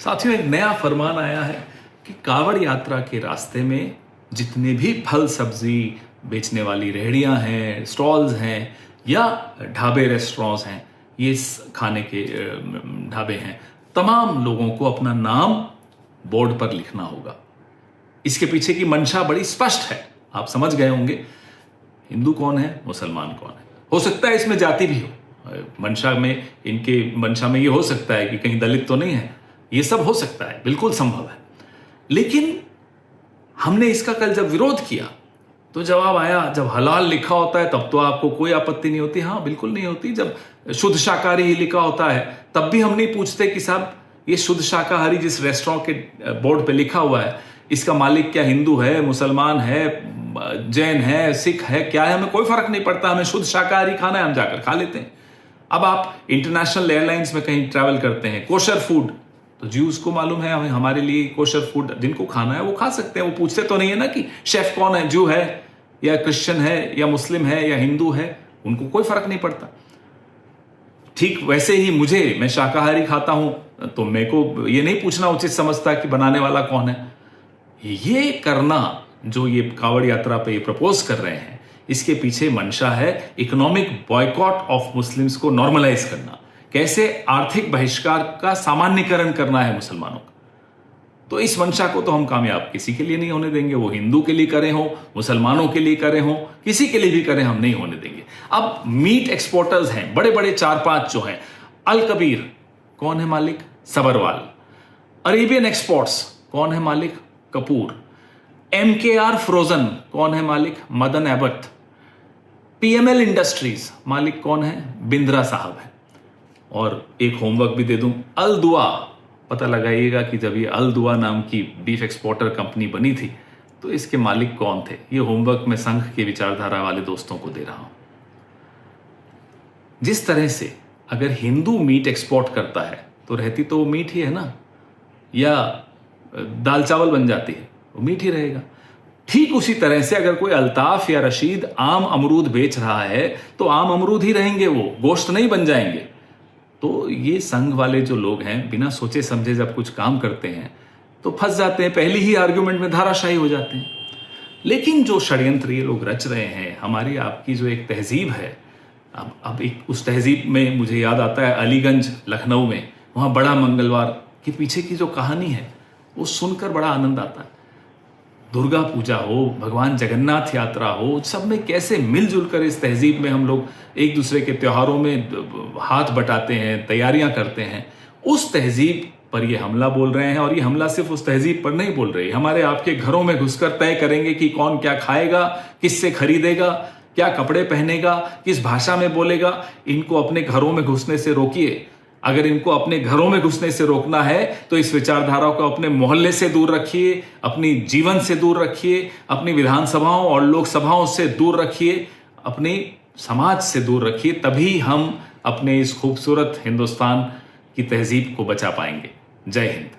साथियों, एक नया फरमान आया है कि कांवड़ यात्रा के रास्ते में जितने भी फल सब्जी बेचने वाली रेहड़ियां हैं, स्टॉल्स हैं या ढाबे रेस्टोरेंट्स हैं, ये खाने के ढाबे हैं, तमाम लोगों को अपना नाम बोर्ड पर लिखना होगा। इसके पीछे की मंशा बड़ी स्पष्ट है, आप समझ गए होंगे। हिंदू कौन है, मुसलमान कौन है। हो सकता है इसमें जाति भी हो, मंशा में ये हो सकता है कि कहीं दलित तो नहीं है, ये सब हो सकता है, बिल्कुल संभव है। लेकिन हमने इसका कल जब विरोध किया तो जवाब आया, जब हलाल लिखा होता है तब तो आपको कोई आपत्ति नहीं होती। हाँ, बिल्कुल नहीं होती। जब शुद्ध शाकाहारी ही लिखा होता है तब भी हम नहीं पूछते कि साहब ये शुद्ध शाकाहारी जिस रेस्टोरेंट के बोर्ड पे लिखा हुआ है, इसका मालिक क्या हिंदू है, मुसलमान है, जैन है, सिख है, क्या है, हमें कोई फर्क नहीं पड़ता। हमें शुद्ध शाकाहारी खाना है, हम जाकर खा लेते हैं। अब आप इंटरनेशनल एयरलाइंस में कहीं ट्रैवल करते हैं, कोशर फूड, तो ज्यूज को मालूम है हमारे लिए कोशर फूड जिनको खाना है वो खा सकते हैं। वो पूछते तो नहीं है ना कि शेफ कौन है, जू है या क्रिश्चियन है या मुस्लिम है या हिंदू है, उनको कोई फर्क नहीं पड़ता। ठीक वैसे ही मैं शाकाहारी खाता हूं तो मेरे को ये नहीं पूछना उचित समझता कि बनाने वाला कौन है। ये करना जो ये कांवड़ यात्रा पे ये प्रपोज कर रहे हैं, इसके पीछे मंशा है इकोनॉमिक बॉयकॉट ऑफ मुस्लिम्स को नॉर्मलाइज करना, कैसे आर्थिक बहिष्कार का सामान्यकरण करना है मुसलमानों का। तो इस मंशा को तो हम कामयाब किसी के लिए नहीं होने देंगे, वो हिंदू के लिए करें हो, मुसलमानों के लिए करें हो, किसी के लिए भी करें, हम नहीं होने देंगे। अब मीट एक्सपोर्टर्स हैं बड़े बड़े 4-5 जो हैं, अल कबीर कौन है मालिक, सबरवाल। अरेबियन एक्सपोर्ट्स कौन है मालिक, कपूर। MKR फ्रोजन कौन है मालिक, मदन एबट। PML इंडस्ट्रीज मालिक कौन है, बिंद्रा साहब है। और एक होमवर्क भी दे दूं, अल दुआ, पता लगाइएगा कि जब ये अल दुआ नाम की बीफ एक्सपोर्टर कंपनी बनी थी तो इसके मालिक कौन थे। ये होमवर्क मैं संघ के विचारधारा वाले दोस्तों को दे रहा हूं। जिस तरह से अगर हिंदू मीट एक्सपोर्ट करता है तो रहती तो वो मीट ही है ना, या दाल चावल बन जाती है, वो मीट ही रहेगा। ठीक उसी तरह से अगर कोई अल्ताफ या रशीद आम अमरूद बेच रहा है तो आम अमरूद ही रहेंगे, वो गोश्त नहीं बन जाएंगे। तो ये संघ वाले जो लोग हैं बिना सोचे समझे जब कुछ काम करते हैं तो फंस जाते हैं, पहली ही आर्ग्यूमेंट में धाराशाही हो जाते हैं। लेकिन जो षड्यंत्र ये लोग रच रहे हैं, हमारी आपकी जो एक तहजीब है, अब एक उस तहजीब में मुझे याद आता है अलीगंज लखनऊ में, वहाँ बड़ा मंगलवार के पीछे की जो कहानी है वो सुनकर बड़ा आनंद आता है। दुर्गा पूजा हो, भगवान जगन्नाथ यात्रा हो, सब में कैसे मिलजुल कर इस तहजीब में हम लोग एक दूसरे के त्योहारों में हाथ बटाते हैं, तैयारियां करते हैं। उस तहजीब पर ये हमला बोल रहे हैं, और ये हमला सिर्फ उस तहजीब पर नहीं बोल रहे, हमारे आपके घरों में घुसकर तय करेंगे कि कौन क्या खाएगा, किससे खरीदेगा, क्या कपड़े पहनेगा, किस भाषा में बोलेगा। इनको अपने घरों में घुसने से रोकिए। अगर इनको अपने घरों में घुसने से रोकना है तो इस विचारधारा को अपने मोहल्ले से दूर रखिए, अपनी जीवन से दूर रखिए, अपनी विधानसभाओं और लोकसभाओं से दूर रखिए, अपने समाज से दूर रखिए। तभी हम अपने इस खूबसूरत हिंदुस्तान की तहजीब को बचा पाएंगे। जय हिंद।